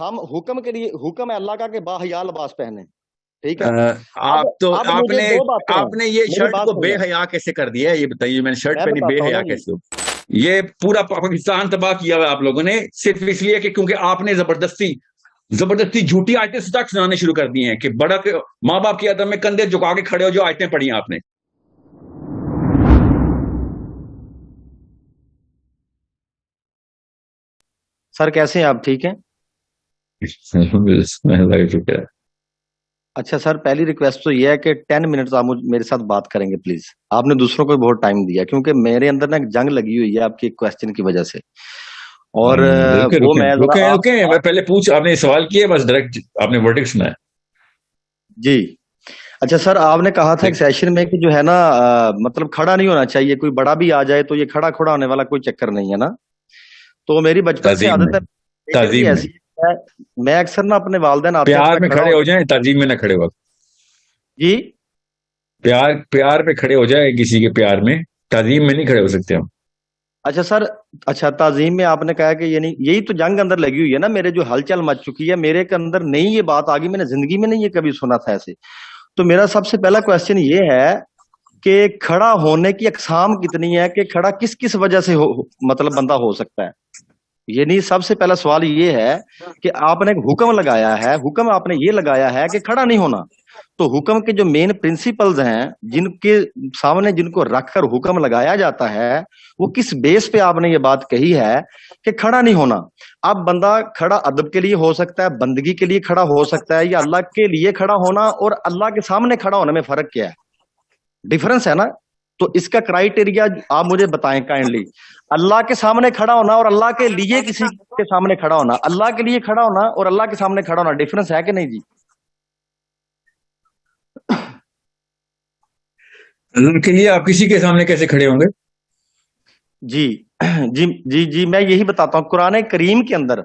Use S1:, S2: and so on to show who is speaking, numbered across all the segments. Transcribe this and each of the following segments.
S1: ہم حکم کے لیے حکم ہے اللہ کا کہ باحیا لباس پہنے، ٹھیک ہے.
S2: آپ تو
S1: اب
S2: آپ
S1: مجھے
S2: نے
S1: دو باتیں ہیں،
S2: آپ نے یہ
S1: میری
S2: شرٹ
S1: بات
S2: کو بے
S1: سنیں.
S2: حیا کیسے کر دیا ہے یہ بتائیے. میں نے شرٹ
S1: میں
S2: پہنی، بے
S1: بتاتا ہوں
S2: حیا
S1: نا جی.
S2: کیسے ہو؟ یہ پورا پاکستان تباہ کیا ہوا آپ لوگوں نے صرف اس لیے کہ کیونکہ آپ نے زبردستی جھوٹی آیتیں تک سنانے شروع کر دی ہیں کہ بڑا ماں باپ کی عدم میں کندھے جھکا کے کھڑے ہو جو آیتیں پڑھی ہیں آپ نے.
S1: سر کیسے ہیں آپ؟ ٹھیک ہیں؟ اچھا سر، پہلی ریکویسٹ تو یہ ہے کہ 10 منٹ آپ میرے ساتھ بات کریں گے پلیز. آپ نے دوسروں کو بہت ٹائم دیا کیونکہ میرے اندر نا ایک جنگ لگی ہوئی ہے آپ کی کوشچن کی وجہ سے، اور وہ میں ذرا
S2: رکیں میں پہلے آپ نے سوال کیا بس ڈائریکٹ آپ نے ورڈکٹ سنا ہے.
S1: جی. اچھا سر، آپ نے کہا تھا ایک سیشن میں کہ جو ہے نا مطلب کھڑا نہیں ہونا چاہیے، کوئی بڑا بھی آ جائے تو یہ کھڑا ہونے والا کوئی چکر نہیں ہے نا. تو میری بچپن سے عادت ہے،
S2: تعظیم میں
S1: ایسی ہے، میں اکثر نا اپنے والدین آتے ہیں
S2: پیار میں کھڑے ہو جائیں، تعظیم میں نہ کھڑے ہو.
S1: جی
S2: پیار پہ کھڑے ہو جائے، کسی کے پیار میں، تعظیم میں نہیں کھڑے ہو سکتے ہم.
S1: اچھا سر، اچھا تعظیم میں آپ نے کہا کہ یہی تو جنگ اندر لگی ہوئی ہے نا، میرے جو ہلچل مچ چکی ہے میرے کے اندر نہیں یہ بات آ گئی، میں نے زندگی میں نہیں یہ کبھی سنا تھا ایسے. تو میرا سب سے پہلا کوشچن یہ ہے کہ کھڑا ہونے کی اقسام کتنی ہے، کہ کھڑا کس کس وجہ سے مطلب بندہ ہو سکتا ہے. یعنی سب سے پہلا سوال یہ ہے کہ آپ نے ایک حکم لگایا ہے، حکم آپ نے یہ لگایا ہے کہ کھڑا نہیں ہونا. تو حکم کے جو مین پرنسپلز ہیں جن کے سامنے جن کو رکھ کر حکم لگایا جاتا ہے، وہ کس بیس پہ آپ نے یہ بات کہی ہے کہ کھڑا نہیں ہونا. اب بندہ کھڑا ادب کے لیے ہو سکتا ہے، بندگی کے لیے کھڑا ہو سکتا ہے، یا اللہ کے لیے کھڑا ہونا اور اللہ کے سامنے کھڑا ہونے میں فرق کیا ہے؟ ڈفرنس ہے نا. تو اس کا کرائیٹیریا آپ مجھے بتائیں کائنڈلی. اللہ کے سامنے کھڑا ہونا اور اللہ کے لیے کسی کے سامنے کھڑا ہونا، اللہ کے لیے کھڑا ہونا اور اللہ کے سامنے کھڑا ہونا ڈفرنس ہے کہ نہیں جی؟
S2: اللہ کے لیے آپ کسی کے سامنے کیسے کھڑے ہوں گے؟
S1: جی جی جی جی میں یہی بتاتا ہوں. قرآن کریم کے اندر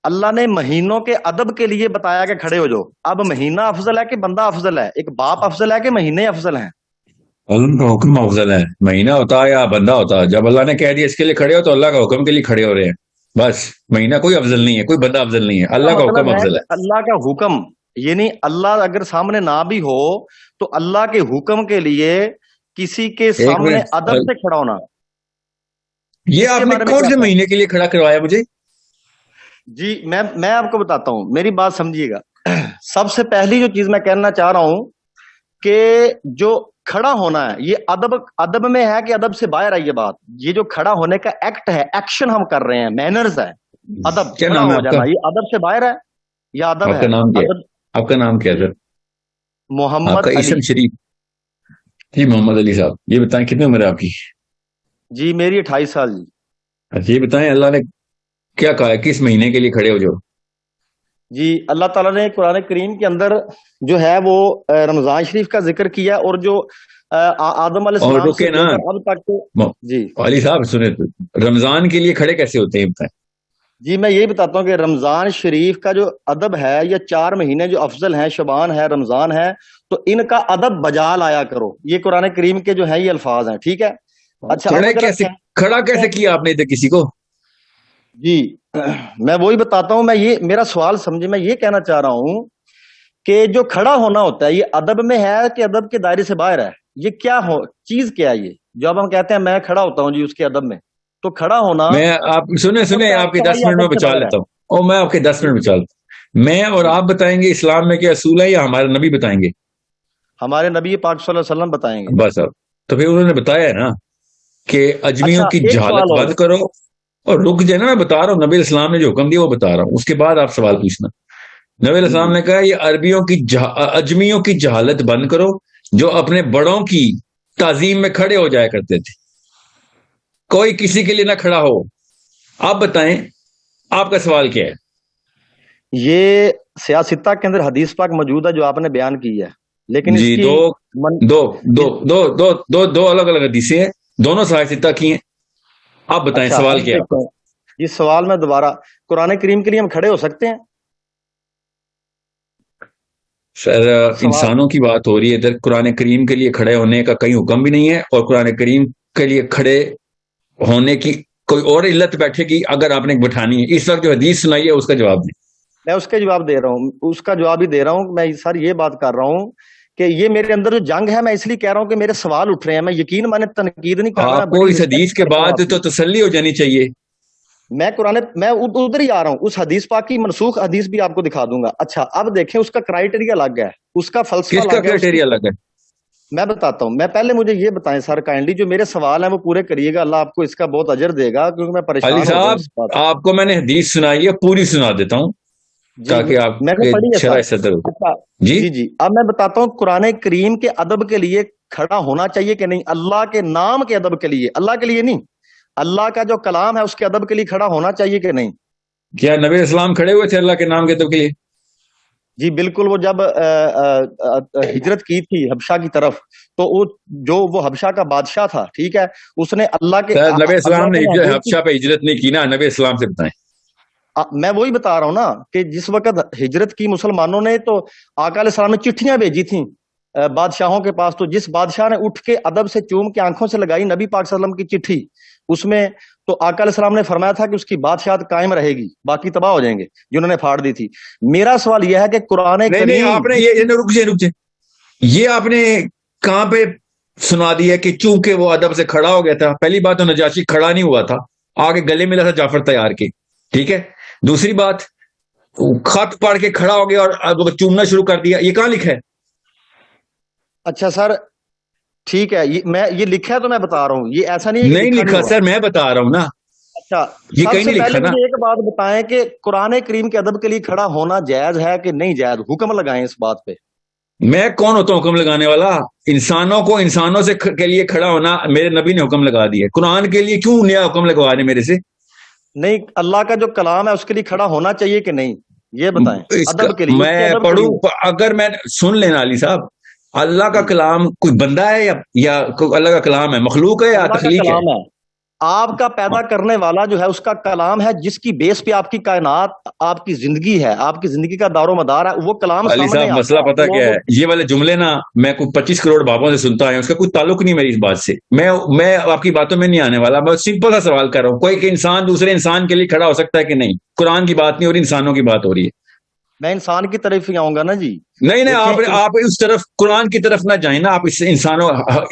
S1: اللہ نے مہینوں کے ادب کے لیے بتایا کہ کھڑے ہو جاؤ. اب مہینہ افضل ہے کہ بندہ افضل ہے؟ ایک باپ افضل ہے کہ مہینے افضل ہیں؟
S2: اللہ کا حکم افضل ہے. مہینہ ہوتا ہے یا بندہ ہوتا ہے، جب اللہ نے کہہ دیا اس کے لیے کھڑے ہو تو اللہ کا حکم کے لیے کھڑے ہو رہے ہیں. بس مہینہ کوئی افضل نہیں ہے، کوئی بندہ افضل نہیں ہے، اللہ کا
S1: مطلب
S2: حکم افضل ہے.
S1: اللہ کا حکم، یعنی اللہ اگر سامنے نہ بھی ہو تو اللہ کے حکم کے لیے کسی کے
S2: ایک
S1: سامنے
S2: منٹ،
S1: ادب سے کھڑا ہونا.
S2: یہ آپ نے کون سے مہینے کے لیے کھڑا کروایا مجھے؟
S1: جی میں آپ کو بتاتا ہوں، میری بات سمجھیے گا. سب سے پہلی جو چیز میں کہنا چاہ رہا ہوں کہ جو کھڑا ہونا ہے یہ ادب میں ہے کہ ادب سے باہر ہے؟ یہ بات، یہ جو کھڑا ہونے کا ایکٹ ہے، ایکشن ہم کر رہے ہیں، مینرز ہے. ادب
S2: کیا
S1: کھڑا
S2: نام ہے
S1: ہو
S2: آپ کا؟
S1: جانا یہ ادب سے باہر ہے یا ادب
S2: آپ
S1: ہے؟
S2: کا نام کیا ہے؟
S1: ادب.
S2: آپ کا نام کیا ہے سر؟ آپ
S1: محمد
S2: کا
S1: علی.
S2: اسم شریف؟ جی محمد علی صاحب، یہ بتائیں کتنی عمر ہے آپ کی؟
S1: جی میری 28 سال جی.
S2: اچھا یہ بتائیں اللہ نے کیا کہا ہے کس مہینے کے لیے کھڑے ہو جاؤ؟
S1: جی اللہ تعالیٰ نے قرآن کریم کے اندر جو ہے وہ رمضان شریف کا ذکر کیا، اور جو آدم علیہ
S2: اور
S1: السلام سے
S2: رکے نا
S1: لے کر اب تک. جی
S2: علی صاحب سنیں، رمضان کے لیے کھڑے کیسے ہوتے ہیں بتائیں.
S1: جی میں یہی بتاتا ہوں کہ رمضان شریف کا جو ادب ہے، یا 4 مہینے جو افضل ہیں، شبان ہے، رمضان ہے، تو ان کا ادب بجا لایا کرو. یہ قرآن کریم کے جو ہیں یہ الفاظ ہیں، ٹھیک ہے. اچھا
S2: کھڑا کیسے کیا آپ نے ادھر کسی کو؟
S1: جی میں وہی بتاتا ہوں. میرا سوال سمجھے، میں یہ کہنا چاہ رہا ہوں کہ جو کھڑا ہونا ہوتا ہے یہ ادب میں ہے کہ ادب کے دائرے سے باہر ہے؟ یہ کیا چیز کیا ہے یہ جو اب ہم کہتے ہیں میں کھڑا ہوتا ہوں جی اس کے ادب میں؟ تو کھڑا ہونا،
S2: میں آپ سنیں آپ کے 10 منٹ میں بچا لیتا ہوں، اور میں آپ کے 10 منٹ بچا لیتا ہوں. میں اور آپ بتائیں گے اسلام میں کیا اصول ہے یا ہمارے نبی بتائیں گے؟
S1: ہمارے نبی پاک صلی اللہ علیہ وسلم بتائیں گے.
S2: بس اب تو پھر انہوں نے بتایا ہے نا کہ اجمیوں کی جہالت بند کرو، اور رک جائے نا، میں بتا رہا ہوں نبی اسلام نے جو حکم دیا وہ بتا رہا ہوں، اس کے بعد آپ سوال پوچھنا. نبی السلام نے کہا یہ عربیوں کی اجمیوں کی جہالت بند کرو جو اپنے بڑوں کی تعظیم میں کھڑے ہو جایا کرتے تھے، کوئی کسی کے لیے نہ کھڑا ہو. آپ بتائیں آپ کا سوال کیا ہے؟
S1: یہ سیاستہ کے اندر حدیث پاک موجود ہے جو آپ نے بیان کی ہے، لیکن
S2: جی دو الگ الگ حدیثیں ہیں، دونوں سیاستہ کی ہیں. آپ بتائیں سوال کیا ہے؟
S1: اس سوال میں دوبارہ قرآن کریم کے لیے ہم کھڑے ہو سکتے ہیں؟
S2: سر انسانوں کی بات ہو رہی ہے ادھر، قرآن کریم کے لیے کھڑے ہونے کا کہیں حکم بھی نہیں ہے، اور قرآن کریم کے لیے کھڑے ہونے کی کوئی اور علت بیٹھے گی اگر آپ نے بٹھانی ہے. اس وقت جو حدیث سنائی ہے اس کا جواب دیں.
S1: میں اس کے جواب دے رہا ہوں، اس کا جواب ہی دے رہا ہوں. میں سر یہ بات کر رہا ہوں کہ یہ میرے اندر جو جنگ ہے، میں اس لیے کہہ رہا ہوں کہ میرے سوال اٹھ رہے ہیں. میں یقین مانے تنقید نہیں کر رہا.
S2: آپ کو اس حدیث کے بعد تو تسلی ہو جانی چاہیے.
S1: میں ادھر ہی آ رہا ہوں. اس حدیث پاک کی منسوخ حدیث بھی آپ کو دکھا دوں گا. اچھا اب دیکھیں، اس کا کرائٹیریا الگ ہے، اس کا فلسفہ
S2: کس کا
S1: الگ ہے.
S2: کرائٹیریا الگ ہے؟
S1: میں بتاتا ہوں. میں پہلے مجھے یہ بتائیں سر کائنڈلی، جو میرے سوال ہیں وہ پورے کریے گا. اللہ آپ کو اس کا بہت اجر دے گا، کیونکہ میں پریشان
S2: علی
S1: ہو گیا
S2: صاحب
S1: اس بات.
S2: آپ کو میں نے حدیث سنائی ہے، پوری سنا دیتا ہوں تاکہ آپ
S1: میں نے پڑھی ہے
S2: شرح
S1: سر.
S2: صدر ہو.
S1: اچھا
S2: جی
S1: جی اب میں بتاتا ہوں قرآن کریم کے ادب کے لیے کھڑا ہونا چاہیے کہ نہیں. اللہ کے نام کے ادب کے لیے، اللہ کے لیے نہیں، اللہ کا جو کلام ہے اس کے ادب کے لیے کھڑا ہونا چاہیے کہ نہیں.
S2: کیا نبی اسلام کھڑے ہوئے تھے اللہ کے نام کے ادب کے لیے؟
S1: جی بالکل. وہ جب ہجرت کی تھی حبشہ کی طرف، تو وہ حبشہ کا بادشاہ تھا، ٹھیک ہے، اس نے اللہ کے
S2: نبی اسلام نے
S1: محبوب کی،
S2: حبشہ پہ ہجرت نہیں کی نا. نبی اسلام سے بتائیں.
S1: میں وہی بتا رہا ہوں نا کہ جس وقت ہجرت کی مسلمانوں نے، تو آقا علیہ السلام نے چٹھیاں بھیجی تھیں بادشاہوں کے پاس. تو جس بادشاہ نے اٹھ کے ادب سے چوم کے آنکھوں سے لگائی نبی پاک صلی اللہ علیہ وسلم کی چٹھی، اس میں تو آقا علیہ السلام نے فرمایا تھا کہ اس کی بادشاہت قائم رہے گی، باقی تباہ ہو جائیں گے جنہوں نے پھاڑ دی تھی. میرا سوال یہ ہے کہ قرآن
S2: نہیں
S1: کریم،
S2: آپ نے یہ رک جائے یہ آپ نے کہاں پہ سنا دیا کہ چونکہ وہ ادب سے کھڑا ہو گیا تھا؟ پہلی بات تو نجاشی کھڑا نہیں ہوا تھا، آگے گلے ملا تھا جعفر تیار کے، ٹھیک ہے. دوسری بات، خط پڑھ کے کھڑا ہو گیا اور چومنا شروع کر دیا، یہ کہاں لکھا ہے؟
S1: اچھا سر ٹھیک ہے، یہ لکھا ہے تو میں بتا رہا ہوں، یہ ایسا نہیں ہے کہ
S2: نہیں لکھا سر، میں بتا رہا ہوں نا.
S1: اچھا
S2: یہ
S1: سب
S2: کہیں
S1: سے
S2: نہیں
S1: پہلے
S2: لکھا نا.
S1: مجھے ایک بات بتائیں کہ قرآن کریم کے ادب کے لیے کھڑا ہونا جائز ہے کہ نہیں جائز؟ حکم لگائیں اس بات پہ.
S2: میں کون ہوتا ہوں حکم لگانے والا؟ انسانوں کو انسانوں سے کے لیے کھڑا ہونا میرے نبی نے حکم لگا دیا. قرآن کے لیے کیوں نیا حکم لگوا دے میرے سے؟
S1: نہیں، اللہ کا جو کلام ہے اس کے لیے کھڑا ہونا چاہیے کہ نہیں، یہ بتائیں. ادب کے لیے، اس کے
S2: میں
S1: ادب کے
S2: پڑھوں،
S1: لیے.
S2: اگر میں سن لینا علی صاحب، اللہ کا
S1: جی
S2: کلام کوئی بندہ ہے یا اللہ کا کلام ہے مخلوق ہے یا
S1: اللہ کا
S2: تخلیق ہے؟
S1: کلام ہے، آپ کا پیدا کرنے والا جو ہے اس کا کلام ہے، جس کی بیس پہ آپ کی کائنات، آپ کی زندگی ہے، آپ کی زندگی کا دار و مدار ہے، وہ کلام
S2: علی
S1: سامنے
S2: صاحب
S1: آتا
S2: مسئلہ
S1: ہے.
S2: پتہ کیا ہے؟ یہ والے جملے نا میں کوئی 25 کروڑ بابوں سے سنتا آیا ہوں، اس کا کوئی تعلق نہیں میری اس بات سے. میں آپ کی باتوں میں نہیں آنے والا. میں سمپل سا سوال کر رہا ہوں، کوئی کہ انسان دوسرے انسان کے لیے کھڑا ہو سکتا ہے کہ نہیں؟ قرآن کی بات نہیں ہو رہی، انسانوں کی بات ہو رہی ہے.
S1: میں انسان کی طرف ہی آؤں گا نا جی.
S2: نہیں
S1: دیکھیں
S2: آپ اس طرف قرآن کی طرف نہ جائیں نا. آپ اس انسانوں،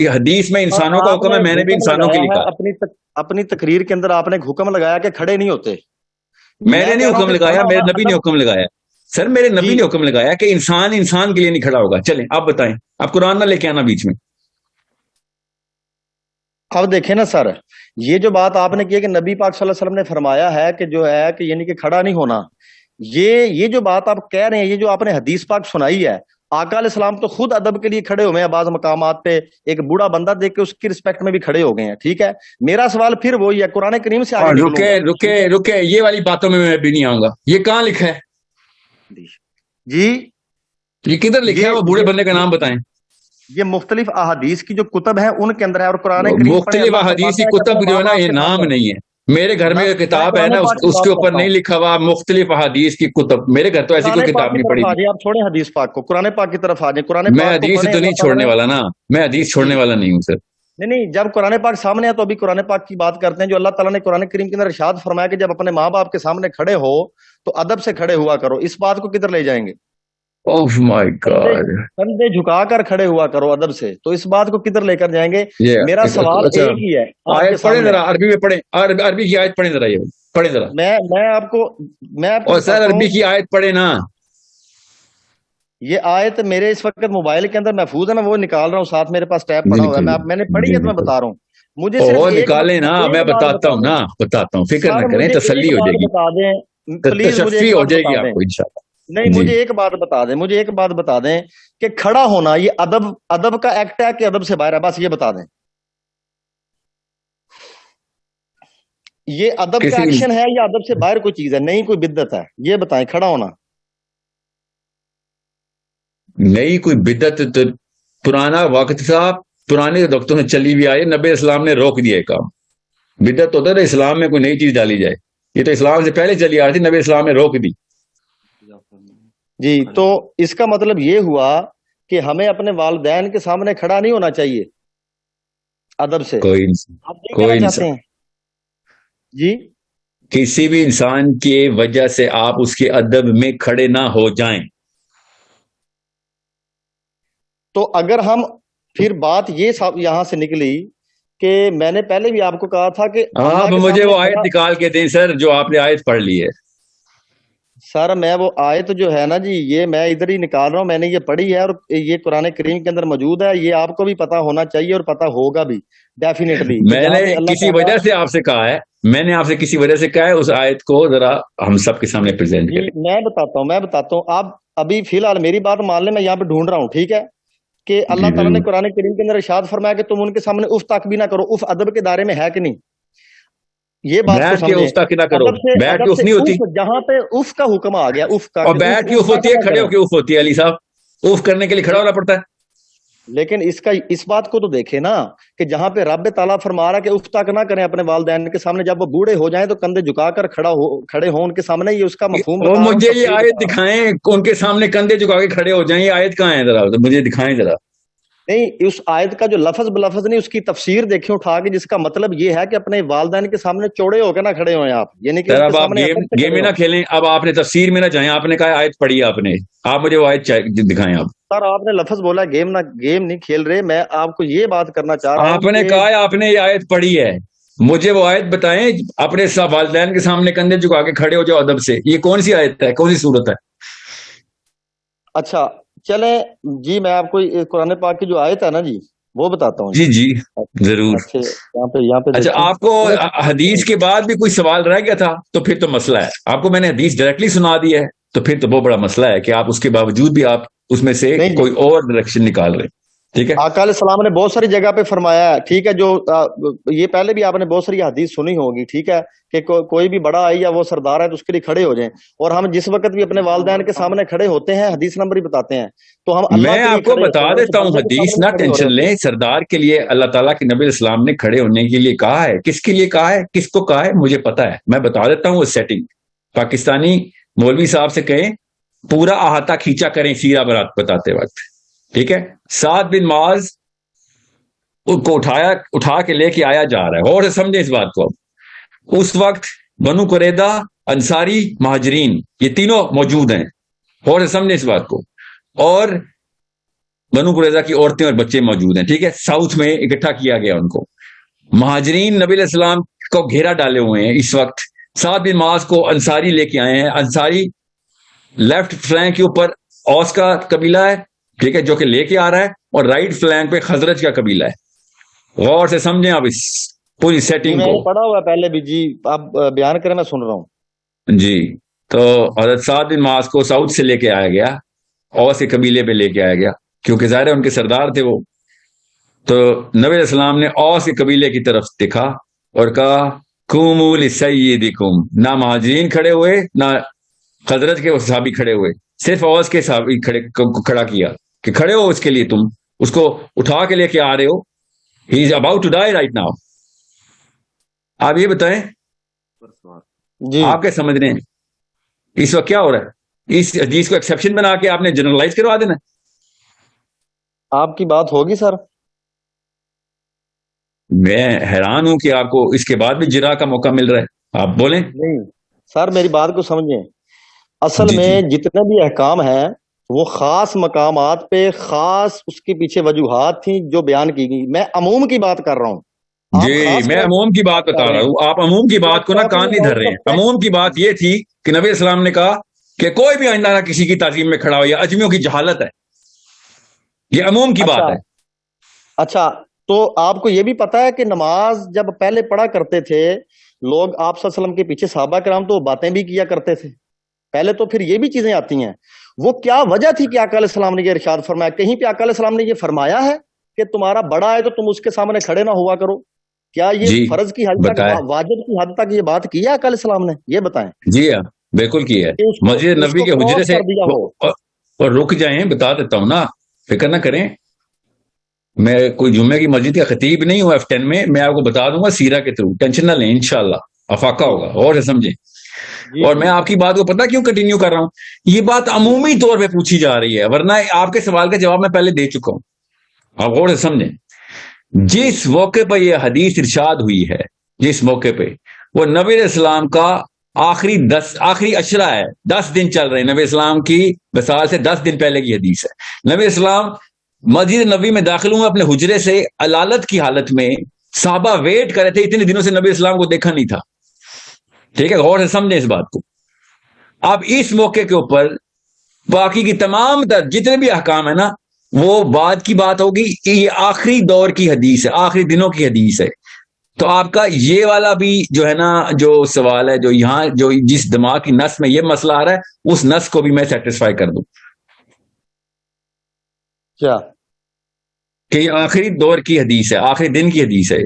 S2: حدیث میں انسانوں کا
S1: آپ
S2: حکم
S1: نے
S2: ہے، میں نے بھی
S1: حکم
S2: انسانوں کے
S1: لگایا
S2: لیے
S1: ہے
S2: کہا.
S1: اپنی تقریر کے اندر آپ نے حکم لگایا کہ کھڑے نہیں ہوتے.
S2: میں نے
S1: کہہ
S2: نہیں
S1: رہا ہوں
S2: حکم
S1: کہ
S2: لگایا،
S1: کھڑا
S2: میرے
S1: ہونا
S2: نبی نے
S1: ادب.
S2: حکم لگایا. سر میرے نبی
S1: جی
S2: نے حکم لگایا کہ انسان انسان کے لیے نہیں کھڑا ہوگا. چلیں آپ بتائیں، آپ قرآن نہ لے کے آنا بیچ میں.
S1: اب دیکھیں نا سر، یہ جو بات آپ نے کی کہ نبی پاک صلی اللہ علیہ وسلم نے فرمایا ہے کہ جو ہے کہ یعنی کہ کھڑا نہیں ہونا، یہ جو بات آپ کہہ رہے ہیں، یہ جو آپ نے حدیث پاک سنائی ہے، آقا علیہ السلام تو خود ادب کے لیے کھڑے ہوئے ہیں. بعض مقامات پہ ایک بوڑھا بندہ دیکھ کے اس کی رسپیکٹ میں بھی کھڑے ہو گئے ہیں، ٹھیک ہے. میرا سوال پھر وہی ہے، قرآن کریم سے آگے نکلوں گا.
S2: رکے یہ والی باتوں میں بھی نہیں آؤں گا. یہ کہاں لکھا ہے؟
S1: جی
S2: یہ کدھر لکھا ہے؟ وہ بوڑھے بندے کا نام بتائیں.
S1: یہ مختلف احادیث کی جو کتب ہیں ان کے اندر ہے، اور قرآن کریم پڑھیں.
S2: مختلف
S1: اللہ
S2: احادیث کی
S1: فرماتا ہے کہ
S2: کتب
S1: اپنے
S2: جو
S1: ماں
S2: ہے نا،
S1: باپ
S2: یہ
S1: سے
S2: نام
S1: محبت.
S2: نہیں ہے. میرے گھر میں ایک کتاب ہے
S1: قرآن
S2: نا،
S1: پاک کی
S2: اس
S1: بات
S2: کے اوپر
S1: کرتا
S2: نہیں
S1: ہوں.
S2: لکھا ہوا مختلف احادیث کی کتب. میرے گھر تو ایسی
S1: قرآن
S2: کوئی
S1: پاک
S2: کتاب
S1: کی
S2: نہیں
S1: طرف
S2: پڑھی
S1: آ
S2: تھی.
S1: جائیں، آپ چھوڑیں حدیث پاک کو، قرآن پاک کی طرف آ جائیں. قرآن
S2: میں
S1: پاک کو
S2: حدیث
S1: پڑھیں.
S2: تو نہیں
S1: اللہ تعالیٰ
S2: چھوڑنے
S1: نے،
S2: والا نا، میں حدیث
S1: جی
S2: چھوڑنے والا نہیں ہوں سر.
S1: نہیں، جب قرآن پاک سامنے ہے تو ابھی قرآن پاک کی بات کرتے ہیں. جو اللہ تعالیٰ نے قرآن کریم کے اندر ارشاد فرمایا کہ جب اپنے ماں باپ کے سامنے کھڑے ہو تو ادب سے کھڑے ہوا کرو. اس بات کو کدھر لے جائیں گے؟
S2: اوہ مائی گاڈ.
S1: کندھے جھکا کر کھڑے ہوا کرو ادب سے، تو اس بات کو کدھر لے کر جائیں گے؟ میرا سوال
S2: اچھا
S1: ایک ہی ہے آپ کے
S2: آیت پڑھیں
S1: سامنے.
S2: ذرا، عربی میں پڑھیں، عربی کی آیت پڑھیں ذرا، یہ پڑھیں ذرا.
S1: میں آپ کو
S2: اور سر
S1: بتاتا
S2: عربی
S1: ہوں.
S2: کی آیت پڑھیں نا.
S1: یہ آیت میرے اس وقت موبائل کے اندر محفوظ ہے، میں وہ نکال رہا ہوں، ساتھ میرے پاس ٹیب
S2: جی
S1: پڑا ہوا ہے.
S2: نکلیے،
S1: میں نے پڑھی
S2: جی
S1: ہے تو میں
S2: نکلیے.
S1: بتا رہا ہوں. مجھے صرف
S2: اوہ
S1: ایک
S2: نکالیں نا، میں
S1: بات
S2: بتاتا
S1: بتا
S2: ہوں
S1: دیں
S2: نا، بتاتا ہوں، فکر نہ
S1: سر.
S2: کریں،
S1: مجھے ایک
S2: تسلی ہو
S1: بات
S2: جائے گی،
S1: بتا دیں پلیز. مجھے
S2: تشفی
S1: ایک
S2: ہو
S1: بات
S2: جائے
S1: بتا
S2: گی
S1: دیں.
S2: آپ کو انشاءاللہ.
S1: نہیں،
S2: جی
S1: مجھے ایک بات بتا دیں، مجھے ایک بات بتا دیں کہ کھڑا ہونا یہ ادب کا ایکٹ ہے کہ ادب سے باہر ہے؟ بس یہ بتا دیں. یہ ادب کا
S2: کسی
S1: ایکشن ہے یا ادب سے باہر کوئی چیز ہے؟ نہیں کوئی بدعت ہے؟ یہ بتائیں. کھڑا ہونا
S2: نہیں کوئی بدعت تو پرانا وقت صاحب، پرانے وقتوں سے چلی ہوئی آئے. نبی اسلام نے روک دیا کام. بدعت ہوتا ہے اسلام میں کوئی نئی چیز ڈالی جائے، یہ تو اسلام سے پہلے چلی آ رہی تھی، نبی اسلام نے روک دی.
S1: جی. تو اس کا مطلب یہ ہوا کہ ہمیں اپنے والدین کے سامنے کھڑا نہیں ہونا چاہیے ادب سے.
S2: کوئی انسان
S1: آپ یہ کہنا چاہتے ہیں؟ جی
S2: کسی بھی انسان کی وجہ سے آپ اس کے ادب میں کھڑے نہ ہو جائیں.
S1: تو اگر ہم پھر بات یہ یہاں سے نکلی کہ میں نے پہلے بھی آپ کو کہا تھا کہ
S2: آپ مجھے وہ آیت نکال کے دیں سر جو آپ نے آیت پڑھ لی ہے.
S1: سر میں وہ آیت جو ہے نا جی یہ میں ادھر ہی نکال رہا ہوں, میں نے یہ پڑھی ہے اور یہ قرآن کریم کے اندر موجود ہے, یہ آپ کو بھی پتا ہونا چاہیے اور پتا ہوگا بھی ڈیفینیٹلی.
S2: میں نے کسی وجہ سے آپ سے کہا ہے, میں نے آپ سے کسی وجہ سے کہا ہے اس آیت کو ذرا ہم سب کے سامنے پریزنٹ کریں.
S1: میں بتاتا ہوں آپ ابھی فی الحال میری بات مان لیں, میں یہاں پہ ڈھونڈ رہا ہوں, ٹھیک ہے, کہ اللہ تعالیٰ نے قرآن کریم کے اندر ارشاد فرمایا کہ تم ان کے سامنے اف تک بھی نہ کرو. اف ادب کے دائرے میں ہے کہ نہیں؟ یہ بات کو سمجھیں.
S2: اف تک نہ کرو, بیٹھ کے اف نہیں ہوتی.
S1: جہاں پہ اف کا حکم آ گیا, اف کا,
S2: اور بیٹھ کے اف ہوتی ہے, کھڑے ہو کے اف ہوتی ہے. علی صاحب, اف کرنے کے لیے کھڑا ہونا پڑتا ہے.
S1: لیکن اس بات کو تو دیکھیں نا کہ جہاں پہ رب تعالیٰ فرما رہا کہ اف تک نہ کریں اپنے والدین کے سامنے, جب وہ بوڑھے ہو جائیں تو کندھے جھکا کر کھڑے ہوں ان کے سامنے, یہ اس کا مفہوم بتا رہا ہوں.
S2: مجھے یہ آیت دکھائیں, ان کے سامنے کندھے جھکا کے کھڑے ہو جائیں, یہ آیت کہاں ہے ذرا مجھے دکھائیں ذرا.
S1: نہیں, اس آیت کا جو لفظ بلفظ نہیں, اس کی تفسیر دیکھیں اٹھا کے, جس کا مطلب یہ ہے کہ اپنے والدین کے سامنے چوڑے ہو کے نہ کھڑے ہوئے آپ, یعنی کہ
S2: اب آپ گیم میں نہ کھیلیں. اب آپ نے تفسیر میں نہ جائیں, آپ نے کہا آیت پڑھی آپ نے, آپ مجھے وہ آیت دکھائیں. آپ
S1: سر آپ نے لفظ بولا گیم نہیں کھیل رہے, میں آپ کو یہ بات کرنا چاہ رہا ہوں.
S2: آپ نے کہا آپ نے یہ آیت پڑھی ہے, مجھے وہ آیت بتائیں. اپنے والدین کے سامنے کندھے جھکا کے کھڑے ہو جاؤ ادب سے, یہ کون سی آیت ہے, کون سی صورت ہے؟
S1: اچھا چلیں جی, میں آپ کو قرآن پاک کی جو آیت ہے نا جی وہ بتاتا ہوں.
S2: جی ضرور.
S1: یہاں پہ
S2: اچھا, آپ کو حدیث کے بعد بھی کوئی سوال رہ گیا تھا تو پھر تو مسئلہ ہے. آپ کو میں نے حدیث ڈائریکٹلی سنا دی ہے تو پھر تو بہت بڑا مسئلہ ہے کہ آپ اس کے باوجود بھی آپ اس میں سے کوئی اور ڈائریکشن نکال رہے. ٹھیک ہے,
S1: آقا علیہ السلام نے بہت ساری جگہ پہ فرمایا ہے, ٹھیک ہے, جو یہ پہلے بھی آپ نے بہت ساری حدیث سنی ہوگی, ٹھیک ہے, کہ کوئی بھی بڑا آئی یا وہ سردار ہے تو اس کے لیے کھڑے ہو جائیں. اور ہم جس وقت بھی اپنے والدین کے سامنے کھڑے ہوتے ہیں, حدیث نمبر ہی بتاتے ہیں, تو ہم
S2: میں آپ کو بتا دیتا ہوں حدیث, نہ ٹینشن لیں. سردار کے لیے اللہ تعالیٰ کے نبی السلام نے کھڑے ہونے کے لیے کہا ہے. کس کے لیے کہا ہے, کس کو کہا ہے, مجھے پتا ہے, میں بتا دیتا ہوں وہ سیٹنگ. پاکستانی مولوی صاحب سے کہیں پورا احاطہ کھینچا کریں سیرہ برات بتاتے وقت, ٹھیک ہے. سعد بن معاذ کو اٹھا کے لے کے آیا جا رہا ہے, اور سمجھیں اس بات کو. اس وقت بنو قریظہ, انصاری, مہاجرین, یہ تینوں موجود ہیں, اور سمجھیں اس بات کو. اور بنو قریظہ کی عورتیں اور بچے موجود ہیں, ٹھیک ہے. ساؤتھ میں اکٹھا کیا گیا ان کو. مہاجرین نبی علیہ السلام کو گھیرا ڈالے ہوئے ہیں اس وقت. سعد بن معاذ کو انصاری لے کے آئے ہیں. انصاری لیفٹ فلینک کے اوپر اوس کا قبیلہ ہے, ٹھیک ہے, جو کہ لے کے آ رہا ہے, اور رائٹ فلینک پہ خزرج کا قبیلہ ہے. غور سے سمجھیں آپ اس پوری سیٹنگ کو.
S1: پڑھا ہوا پہلے بھی جی, آپ بیان کریں, میں سن رہا ہوں.
S2: جی, تو حضرت سعد بن معاذ کو ساؤتھ سے لے کے آیا گیا, اوس کے قبیلے پہ لے کے آیا گیا, کیونکہ ظاہر ہے ان کے سردار تھے وہ. تو نبی علیہ السلام نے اوس کے قبیلے کی طرف دیکھا اور کہا قوموا لسیدکم. نہ مہاجرین کھڑے ہوئے, نہ خزرج کے صحابی کھڑے ہوئے, صرف اوس کے صحابی کھڑا کیا کہ کھڑے ہو اس کے لیے, تم اس کو اٹھا کے لے کے آ رہے ہو. He is about to die right now. آپ یہ بتائیں
S1: جی,
S2: آپ کیا سمجھ رہے ہیں اس وقت کیا ہو رہا ہے؟ اس حدیث کو ایکسیپشن بنا کے آپ نے جنرلائز کروا دینا.
S1: آپ کی بات ہوگی سر.
S2: میں حیران ہوں کہ آپ کو اس کے بعد بھی جرا کا موقع مل رہا ہے. آپ بولیں.
S1: نہیں سر, میری بات کو سمجھیں. اصل میں جتنے بھی احکام ہیں وہ خاص مقامات پہ خاص اس کے پیچھے وجوہات تھیں جو بیان کی گئی. میں عموم کی بات کر رہا ہوں.
S2: جی, میں عموم کی بات بتا رہا ہوں. آپ عموم کی بات کو نہ کان نہیں دھر رہے ہیں. عموم کی بات یہ تھی کہ نبی السلام نے کہا کہ کوئی بھی آئندہ نہ کسی کی تعظیم میں کھڑا ہو, یا اجمیوں کی جہالت ہے. یہ عموم کی بات ہے.
S1: اچھا, تو آپ کو یہ بھی پتا ہے کہ نماز جب پہلے پڑھا کرتے تھے لوگ, آپ صلی اللہ علیہ وسلم کے پیچھے صحابہ کرام, تو باتیں بھی کیا کرتے تھے پہلے. تو پھر یہ بھی چیزیں آتی ہیں. وہ کیا وجہ تھی کہ آقا علیہ السلام نے یہ ارشاد فرمایا؟ کہیں پہ آقا علیہ السلام نے یہ فرمایا ہے کہ تمہارا بڑا ہے تو تم اس کے سامنے کھڑے نہ ہوا کرو؟ کیا یہ فرض کی حد تک, واجب کی حد تک یہ بات کی ہے آقا علیہ السلام نے؟ یہ بتائیں.
S2: جی ہاں, بالکل کی ہے. مسجد نبوی کے حجرے سے اور رک جائیں, بتا دیتا ہوں نا, فکر نہ کریں. میں کوئی جمعے کی مسجد کا خطیب نہیں ہوں F10 میں, میں آپ کو بتا دوں گا سیرہ کے تھرو, ٹینشن نہ لیں, انشاءاللہ افاقہ ہوگا. اور سے سمجھیں. اور میں آپ کی بات کو پتہ کیوں کنٹینیو کر رہا ہوں, یہ بات عمومی طور پہ پوچھی جا رہی ہے, ورنہ آپ کے سوال کا جواب میں پہلے دے چکا ہوں. آپ غور سے سمجھیں. جس موقع پہ یہ حدیث ارشاد ہوئی ہے, جس موقع پہ وہ نبی علیہ السلام کا آخری عشرہ ہے، 10 دن چل رہے ہیں، نبی اسلام کی وصال سے 10 دن پہلے کی حدیث ہے۔ نبی اسلام مسجد نبی میں داخل ہوئے اپنے حجرے سے علالت کی حالت میں، صحابہ ویٹ کر رہے تھے، اتنے دنوں سے نبی اسلام کو دیکھا نہیں تھا، ٹھیک ہے، غور سے سمجھیں اس بات کو۔ اب اس موقع کے اوپر باقی کی تمام جتنے بھی احکام ہے نا، وہ بعد کی بات ہوگی، یہ آخری دور کی حدیث ہے، آخری دنوں کی حدیث ہے۔ تو آپ کا یہ والا بھی جو ہے نا، جو سوال ہے، جو یہاں جو جس دماغ کی نس میں یہ مسئلہ آ رہا ہے، اس نس کو بھی میں سیٹسفائی کر دوں
S1: کیا
S2: کہ یہ آخری دور کی حدیث ہے، آخری دن کی حدیث ہے۔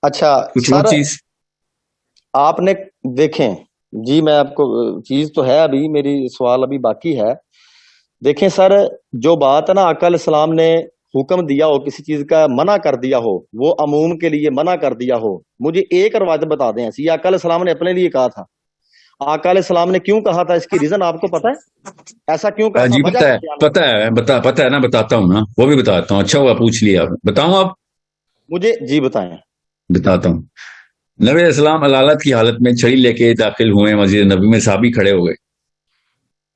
S1: اچھا
S2: کچھ اور
S1: سر،
S2: چیز
S1: آپ نے دیکھیں جی، میں آپ کو چیز تو ہے، ابھی میری سوال ابھی باقی ہے۔ دیکھیں سر، جو بات ہے نا، آقا علیہ السلام نے حکم دیا ہو، کسی چیز کا منع کر دیا ہو، وہ عموم کے لیے منع کر دیا ہو، مجھے ایک روایت بتا دیں ایسی، آقا علیہ السلام نے اپنے لیے کہا تھا، آقا علیہ السلام نے کیوں کہا تھا، اس کی ریزن آپ کو پتا ہے؟ ایسا کیوں کہا تھا؟
S2: جی
S1: وجہ
S2: پتہ ہے،
S1: کیا؟
S2: پتہ ہے نا، بتاتا ہوں نا، وہ بھی بتاتا ہوں۔ اچھا ہوا پوچھ لیا، بتاؤں اب؟
S1: مجھے جی بتائیں۔
S2: بتاتا ہوں۔ نبی علیہ السلام علالت کی حالت میں چھڑی لے کے داخل ہوئے مسجد نبی میں، صحابی کھڑے ہو گئے،